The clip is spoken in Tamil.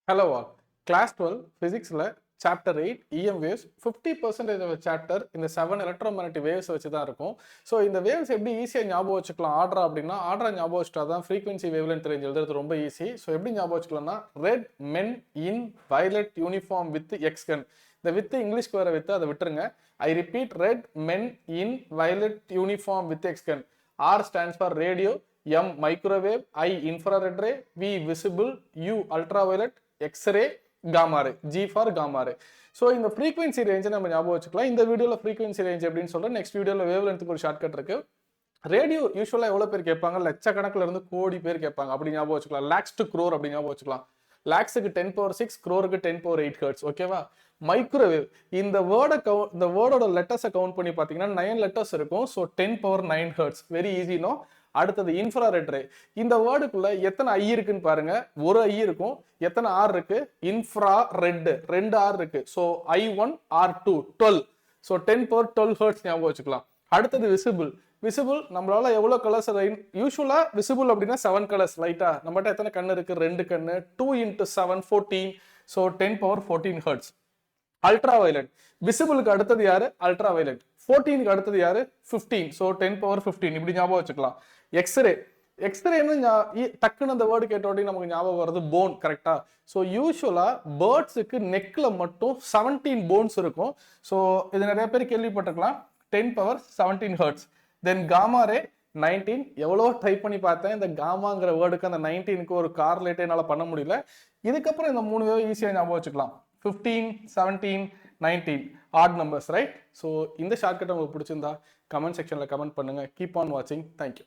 Hello all. Class 12 Physics Chapter 8 EM waves 50% of chapter இந்த 7 electromagnetic waves வச்சு தான் இருக்கும். ஸோ இந்த வேவ்ஸ் எப்படி ஈஸியாக ஞாபகம் வச்சுக்கலாம் ஆர்டரா அப்படின்னா ஆர்டரா ஞாபகம் வச்சுட்டா தான் ஃப்ரீக்வன்சி வேவ்லென்த் ரேஞ்ச் எழுதுறது ரொம்ப ஈஸி. ஸோ எப்படி ஞாபகம் வச்சுக்கலாம்னா red men in violet uniform with X gun. இந்த வித் இங்கிலீஷ்க்கு வர வித்து அதை விட்டுருங்க. I repeat red men in violet uniform with X gun. R stands for radio, M microwave, I infrared ray, V visible, U ultraviolet, X-ray, gamma ray, G for gamma ray. So இந்த ஃப்ரீக்வன்சி ரேஞ்சை நம்ம ஞாபகம் வச்சுக்கலாம். இந்த வீடியோவில் ஃப்ரீக்வன்சி ரேஞ்ச் எப்படின்னு சொல்கிறேன். நெக்ஸ்ட் வீடியோவில் வேவ் லென்த்துக்கு ஒரு ஷார்ட்கட் இருக்கு. ரேடியோ யூஸ்வலாக எவ்வளோ பேர் கேட்பாங்க? லட்சக்கணக்கில் இருந்து கோடி பேர் கேட்பாங்க. அப்படி ஞாபகம் வச்சுக்கலாம். லேக்ஸ் டு க்ரோர் அப்படி ஞாபகம் வச்சுக்கலாம். லேக்ஸுக்கு 10⁶, க்ரோருக்கு 10⁸ ஹெர்ட்ஸ். ஓகேவா? மைக்ரோவேவ் இந்த வேர்டோட லெட்டர்ஸை கவுண்ட் பண்ணி பார்த்தீங்கன்னா 9 லெட்டர்ஸ் இருக்கும். So 10⁹ hertz. வெரி ஈஸினோ. அடுத்தது இன்ஃப்ராரெட் ரே. இந்த வேர்டுக்குள்ள எத்தனை ஐ இருக்குன்னு பாருங்க. ஒரு ஐ இருக்கும். எத்தனை ஆர் இருக்கு? இன்ஃப்ரா ரெட் 2 ஆர் இருக்கு. So I1 R2 12. So 10⁻12 hertz ஞாபகம் வச்சுக்கலாம். அடுத்தது விசிபிள். விசிபிள் நம்மளால எவ்வளவு கலர்ஸ் யூஸ்வலா விசிபிள் அப்படின்னா 7 கலர்ஸ். லைட்டா நம்மகிட்ட எத்தனை கண்ணு இருக்கு? 2 கண்ணு. 2 × 7 14. So 10⁻14 hertz. Ultra violet. விசிபிளுக்கு அடுத்தது யாரு? Ultra violet. 14க்கு அடுத்தது யாரு? 15. ஸோ 10⁻15 இப்படி ஞாபகம் வச்சுக்கலாம். எக்ஸ்ரே. எக்ஸ்ரேன்னு டக்குன்னு அந்த வேர்டு கேட்டோடனே நமக்கு ஞாபகம் வருது போன். கரெக்டா? ஸோ யூஸ்வலா பேர்ட்ஸுக்கு நெக்ல மட்டும் 17 போன்ஸ் இருக்கும். ஸோ இது நிறைய பேர் கேள்விப்பட்டிருக்கலாம். 10⁻17 ஹெர்ட்ஸ். தென் காமா ரே 19. எவ்வளோ டைப் பண்ணி பார்த்தேன். இந்த காமாங்கிற வேர்டுக்கு அந்த 19க்கு ஒரு கார்லேட்டே என்னால் பண்ண முடியல. இதுக்கப்புறம் இந்த 3 வேவ் ஈஸியாக ஞாபகம் வச்சுக்கலாம். 15, 17, 19 ஆட் நம்பர்ஸ், ரைட்? ஸோ இந்த ஷார்ட்கட் உங்களுக்கு பிடிச்சிருந்தா கமெண்ட் செக்ஷனில் கமெண்ட் பண்ணுங்க. கீப் ஆன் வாட்சிங். தேங்க்யூ.